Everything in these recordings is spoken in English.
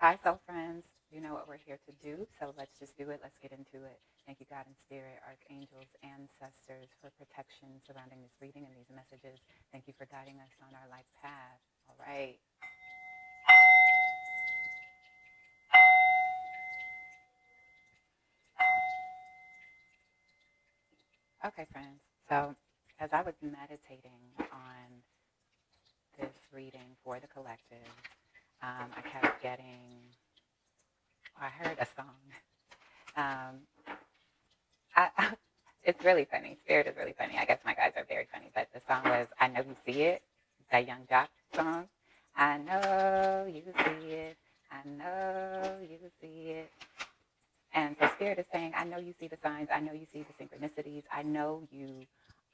Hi, soul friends. You know what we're here to do, so let's just do it. Let's get into it. Thank you, God and Spirit, archangels, ancestors, for protection surrounding this reading and these messages. Thank you for guiding us on our life path. All right. Okay, friends. So, as I was meditating on this reading for the collective, I kept getting, I heard a song. Um, it's really funny. Spirit is really funny. I guess my guys are very funny. But the song was "I Know You See It," that Young Jock song. I know you see it. I know you see it. And so Spirit is saying, I know you see the signs. I know you see the synchronicities. I know you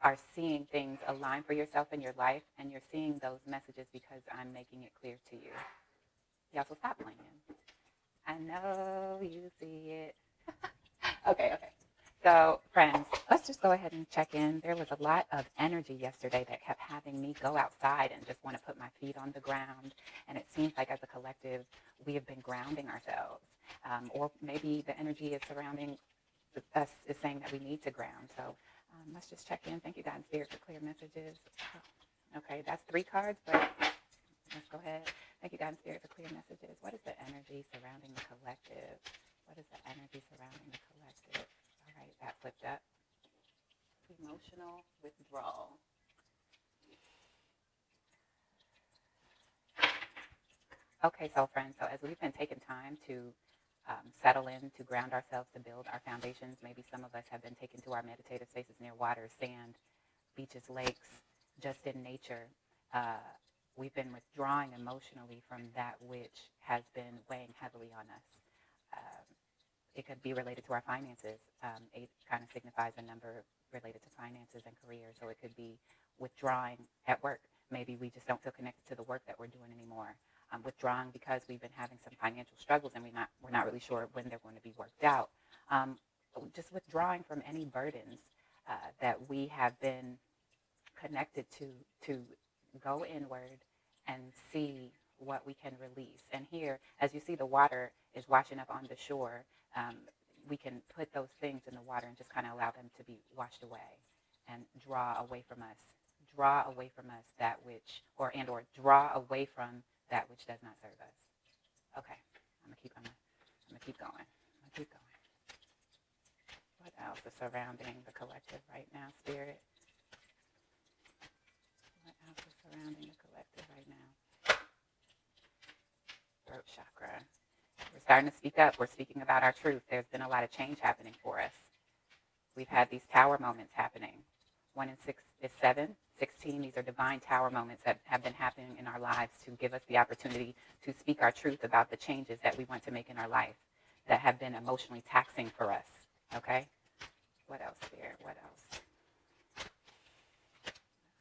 are seeing things align for yourself in your life, and you're seeing those messages because I'm making it clear to you. Yeah, so stop playing. I know you see it. Okay. So, friends, let's just go ahead and check in. There was a lot of energy yesterday that kept having me go outside and just want to put my feet on the ground. And it seems like as a collective, we have been grounding ourselves. Or maybe the energy is surrounding us is saying that we need to ground. So let's just check in. Thank you, God and Spirit, for clear messages. Okay, that's 3 cards, but let's go ahead. Thank you, God and Spirit, for clear messages. What is the energy surrounding the collective? What is the energy surrounding the collective? All right, that flipped up. Emotional withdrawal. Okay, so friends, so as we've been taking time to settle in, to ground ourselves, to build our foundations, maybe some of us have been taken to our meditative spaces near water, sand, beaches, lakes, just in nature. Uh, we've been withdrawing emotionally from that which has been weighing heavily on us. Um, it could be related to our finances. 8 kind of signifies a number related to finances and career. So it could be withdrawing at work. Maybe we just don't feel connected to the work that we're doing anymore. Withdrawing because we've been having some financial struggles and we're not really sure when they're going to be worked out. Um, just withdrawing from any burdens that we have been connected to go inward and see what we can release. And here, as you see, the water is washing up on the shore. Um, we can put those things in the water and just kind of allow them to be washed away and draw away from us. Draw away from us that which, or draw away from that which does not serve us. Okay, I'm gonna keep going. I'm gonna keep going. What else is surrounding the collective right now, Spirit? What else is surrounding the collective right now? Throat chakra. We're starting to speak up. We're speaking about our truth. There's been a lot of change happening for us. We've had these tower moments happening. 1 in 6 is 7. 16, these are divine tower moments that have been happening in our lives to give us the opportunity to speak our truth about the changes that we want to make in our life that have been emotionally taxing for us. Okay? What else, Spirit? What else?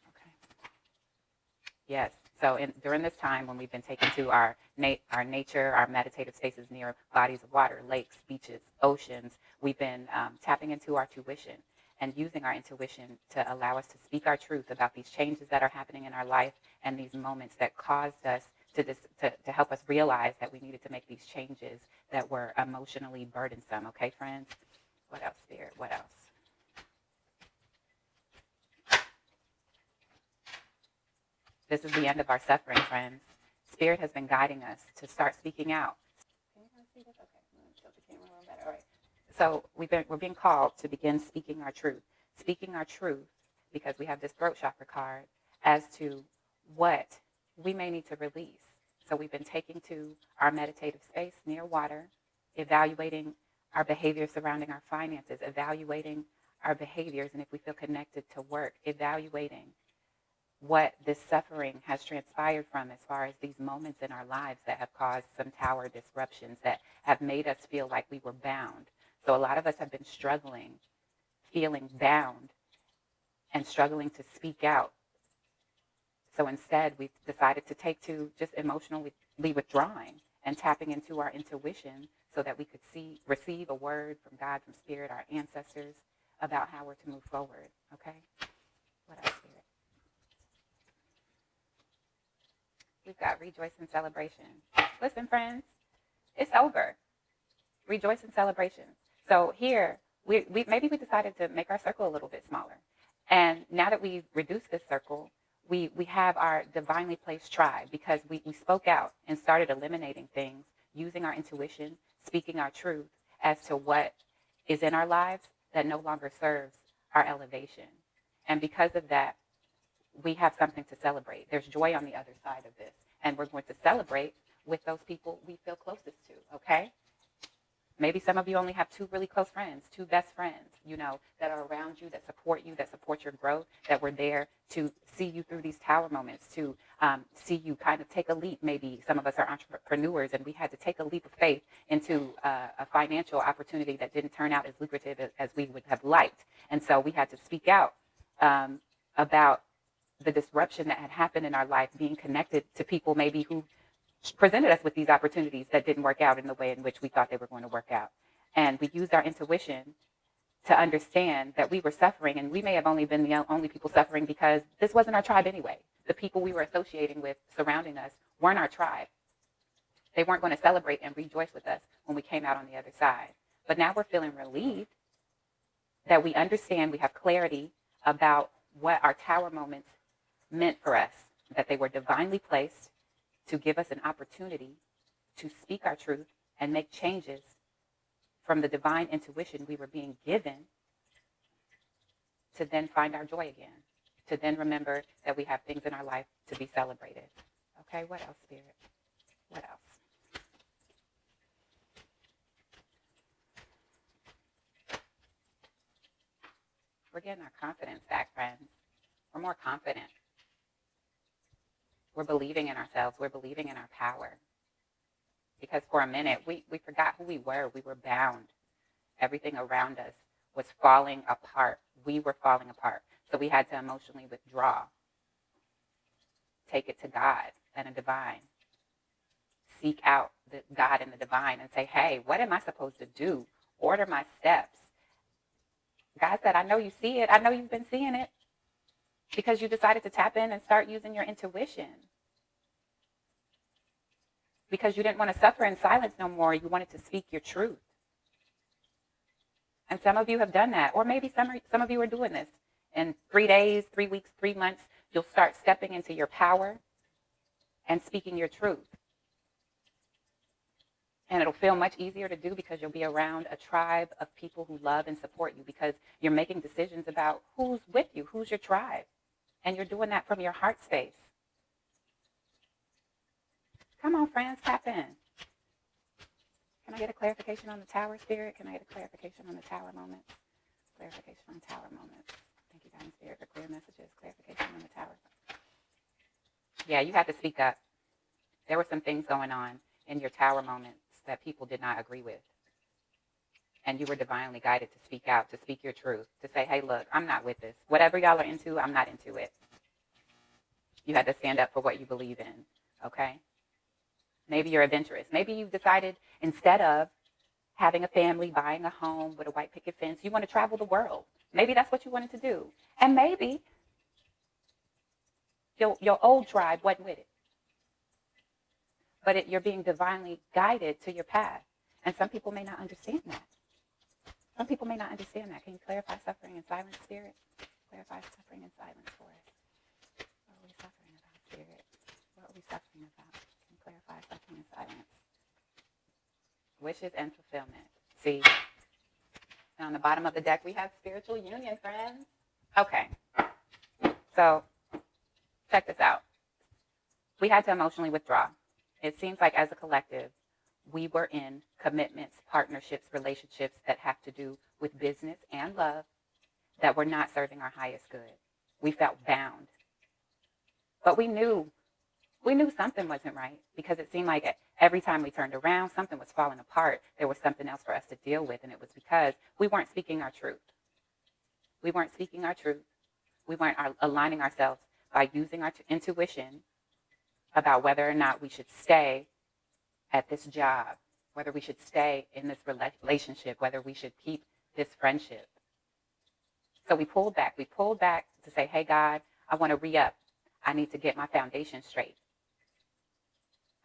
Okay. Yes. So during this time when we've been taken to our nature, our meditative spaces near bodies of water, lakes, beaches, oceans, we've been tapping into our tuition and using our intuition to allow us to speak our truth about these changes that are happening in our life and these moments that caused us to help us realize that we needed to make these changes that were emotionally burdensome. Okay, friends? What else, Spirit? What else? This is the end of our suffering, friends. Spirit has been guiding us to start speaking out. Can you guys see this? Okay, I'm going to tilt the camera a little better. All right. So we're being called to begin speaking our truth. Speaking our truth because we have this throat chakra card as to what we may need to release. So we've been taking to our meditative space near water, evaluating our behavior surrounding our finances, evaluating our behaviors, and if we feel connected to work, evaluating what this suffering has transpired from as far as these moments in our lives that have caused some tower disruptions that have made us feel like we were bound. So a lot of us have been struggling, feeling bound, and struggling to speak out. So instead, we've decided to take to just emotionally withdrawing and tapping into our intuition so that we could receive a word from God, from Spirit, our ancestors, about how we're to move forward. Okay? What else, Spirit? We've got rejoice and celebration. Listen, friends, It's over. Rejoice in celebration. So here, we maybe we decided to make our circle a little bit smaller. And now that we've reduced this circle, we have our divinely placed tribe because we spoke out and started eliminating things, using our intuition, speaking our truth as to what is in our lives that no longer serves our elevation. And because of that, we have something to celebrate. There's joy on the other side of this. And we're going to celebrate with those people we feel closest to, okay? Maybe some of you only have two really close friends, two best friends, that are around you, that support your growth, that were there to see you through these tower moments, to see you kind of take a leap. Maybe some of us are entrepreneurs and we had to take a leap of faith into a financial opportunity that didn't turn out as lucrative as we would have liked. And so we had to speak out about the disruption that had happened in our life, being connected to people maybe who presented us with these opportunities that didn't work out in the way in which we thought they were going to work out. And we used our intuition to understand that we were suffering, and we may have only been the only people suffering because this wasn't our tribe anyway. The people we were associating with, surrounding us, weren't our tribe. They weren't going to celebrate and rejoice with us when we came out on the other side. But now we're feeling relieved that we understand, we have clarity about what our tower moments meant for us, that they were divinely placed to give us an opportunity to speak our truth and make changes from the divine intuition we were being given, to then find our joy again, to then remember that we have things in our life to be celebrated. Okay, what else, Spirit? What else? We're getting our confidence back, friends. We're more confident. We're believing in ourselves. We're believing in our power. Because for a minute, we forgot who we were. We were bound. Everything around us was falling apart. We were falling apart. So we had to emotionally withdraw. Take it to God and a divine. Seek out the God and the divine and say, hey, what am I supposed to do? Order my steps. God said, I know you see it. I know you've been seeing it. Because you decided to tap in and start using your intuition. Because you didn't want to suffer in silence no more. You wanted to speak your truth. And some of you have done that. Or maybe some of you are doing this. In 3 days, 3 weeks, 3 months, you'll start stepping into your power and speaking your truth. And it'll feel much easier to do because you'll be around a tribe of people who love and support you, because you're making decisions about who's with you, who's your tribe. And you're doing that from your heart space. Come on, friends, tap in. Can I get a clarification on the tower, Spirit? Can I get a clarification on the tower moments? Clarification on tower moments. Thank you, God and Spirit, for clear messages. Clarification on the tower. Yeah, you had to speak up. There were some things going on in your tower moments that people did not agree with. And you were divinely guided to speak out, to speak your truth, to say, hey, look, I'm not with this. Whatever y'all are into, I'm not into it. You had to stand up for what you believe in, okay? Maybe you're adventurous. Maybe you've decided instead of having a family, buying a home with a white picket fence, you want to travel the world. Maybe that's what you wanted to do. And maybe your old tribe wasn't with it. But you're being divinely guided to your path. And some people may not understand that. Some people may not understand that. Can you clarify suffering in silence, Spirit? Clarify suffering in silence for us. What are we suffering about, Spirit? What are we suffering about? Can you clarify suffering in silence? Wishes and fulfillment. See, and on the bottom of the deck, we have spiritual union, friends. Okay. So, check this out. We had to emotionally withdraw. It seems like as a collective, we were in commitments, partnerships, relationships that have to do with business and love that were not serving our highest good. We felt bound. But we knew something wasn't right, because it seemed like every time we turned around, something was falling apart. There was something else for us to deal with, and it was because we weren't speaking our truth. We weren't speaking our truth. We weren't aligning ourselves by using our intuition about whether or not we should stay at this job, whether we should stay in this relationship, whether we should keep this friendship. So we pulled back. We pulled back to say, hey, God, I want to re-up. I need to get my foundation straight.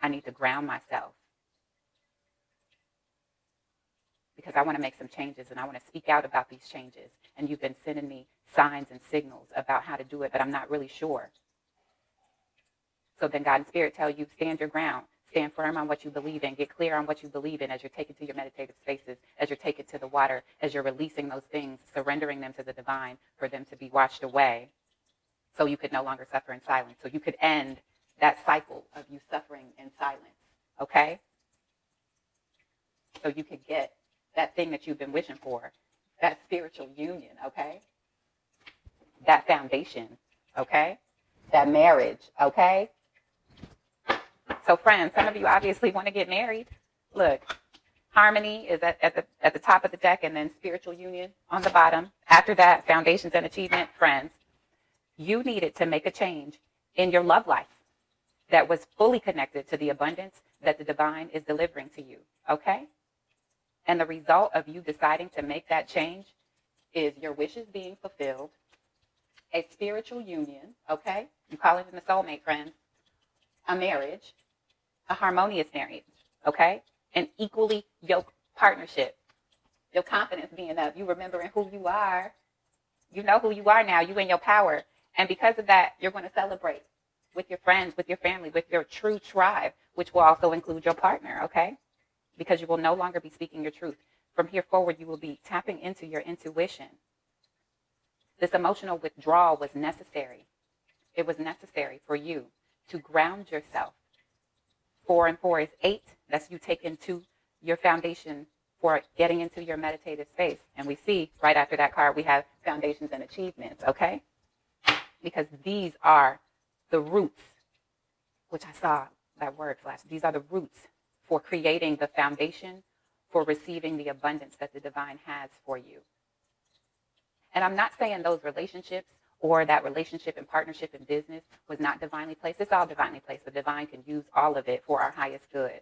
I need to ground myself. because I want to make some changes and I want to speak out about these changes. And you've been sending me signs and signals about how to do it, but I'm not really sure. So then God and Spirit tell you, stand your ground. Stand firm on what you believe in. Get clear on what you believe in as you're taken to your meditative spaces, as you're taken to the water, as you're releasing those things, surrendering them to the divine for them to be washed away so you could no longer suffer in silence. So you could end that cycle of you suffering in silence, okay? So you could get that thing that you've been wishing for, that spiritual union, okay? That foundation, okay? That marriage, okay? So friends, some of you obviously want to get married. Look, harmony is at the top of the deck, and then spiritual union on the bottom. After that, foundations and achievement. Friends, you needed to make a change in your love life that was fully connected to the abundance that the divine is delivering to you, okay? And the result of you deciding to make that change is your wishes being fulfilled, a spiritual union, okay? You call it in the soulmate, friends, a marriage, a harmonious marriage, okay? An equally yoked partnership. Your confidence being up. You remembering who you are. You know who you are now. You in your power. And because of that, you're going to celebrate with your friends, with your family, with your true tribe, which will also include your partner, okay? Because you will no longer be speaking your truth. From here forward, you will be tapping into your intuition. This emotional withdrawal was necessary. It was necessary for you to ground yourself. 4 and 4 is 8. That's you taking to your foundation for getting into your meditative space. And we see right after that card, we have foundations and achievements, okay? Because these are the roots, which I saw that word flash. These are the roots for creating the foundation for receiving the abundance that the divine has for you. And I'm not saying those relationships or that relationship and partnership in business was not divinely placed. It's all divinely placed. The divine can use all of it for our highest good.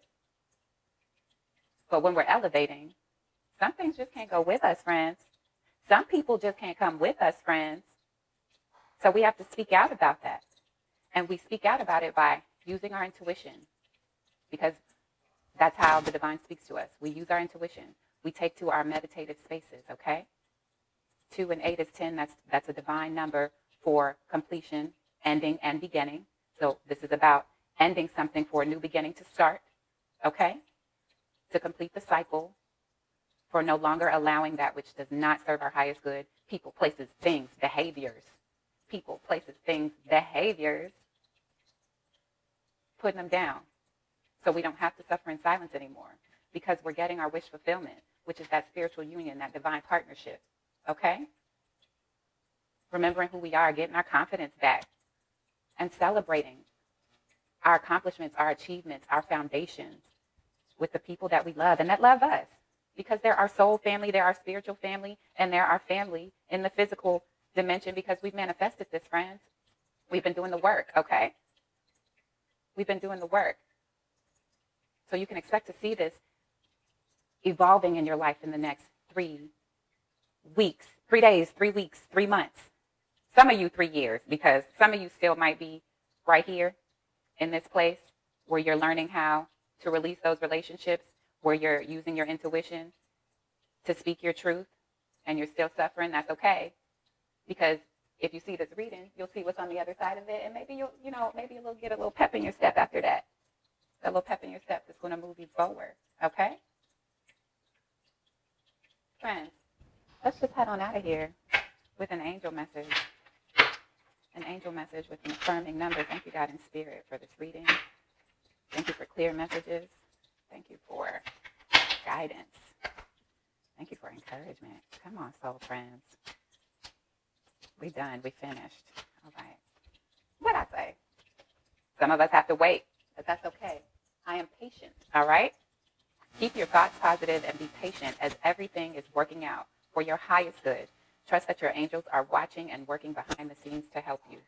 But when we're elevating, some things just can't go with us, friends. Some people just can't come with us, friends. So we have to speak out about that. And we speak out about it by using our intuition, because that's how the divine speaks to us. We use our intuition. We take to our meditative spaces, okay? 2 and 8 is 10. That's a divine number for completion, ending, and beginning. So this is about ending something for a new beginning to start, okay? To complete the cycle, for no longer allowing that which does not serve our highest good. People, places, things, behaviors. People, places, things, behaviors. Putting them down so we don't have to suffer in silence anymore, because we're getting our wish fulfillment, which is that spiritual union, that divine partnership. Okay? Remembering who we are, getting our confidence back, and celebrating our accomplishments, our achievements, our foundations with the people that we love and that love us. Because they're our soul family, they're our spiritual family, and they're our family in the physical dimension, because we've manifested this, friends. We've been doing the work, okay? We've been doing the work. So you can expect to see this evolving in your life in the next 3 weeks, 3 days, 3 weeks, 3 months. Some of you 3 years, because some of you still might be right here in this place where you're learning how to release those relationships, where you're using your intuition to speak your truth, and you're still suffering. That's okay. Because if you see this reading, you'll see what's on the other side of it, and maybe maybe you'll get a little pep in your step after that. A little pep in your step that's going to move you forward. Okay? Friends, let's just head on out of here with an angel message. An angel message with an affirming number. Thank you, God in Spirit, for this reading. Thank you for clear messages. Thank you for guidance. Thank you for encouragement. Come on, soul friends. We done. We finished. All right. What'd I say? Some of us have to wait, but that's okay. I am patient. All right? Keep your thoughts positive and be patient as everything is working out for your highest good. Trust that your angels are watching and working behind the scenes to help you.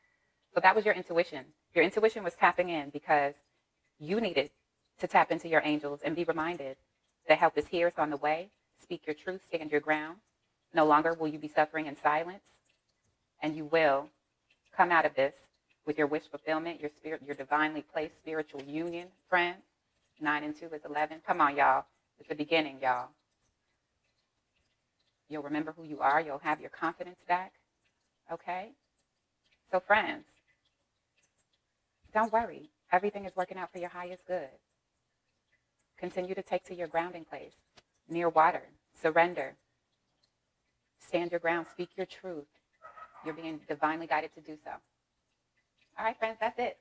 So that was your intuition. Your intuition was tapping in because you needed to tap into your angels and be reminded that help is here. It's on the way. Speak your truth. Stand your ground. No longer will you be suffering in silence. And you will come out of this with your wish fulfillment, your spirit, your divinely placed spiritual union, friend. 9 and 2 is 11. Come on, y'all. It's the beginning, y'all. You'll remember who you are. You'll have your confidence back. Okay? So friends, don't worry. Everything is working out for your highest good. Continue to take to your grounding place, near water. Surrender. Stand your ground. Speak your truth. You're being divinely guided to do so. All right, friends, that's it.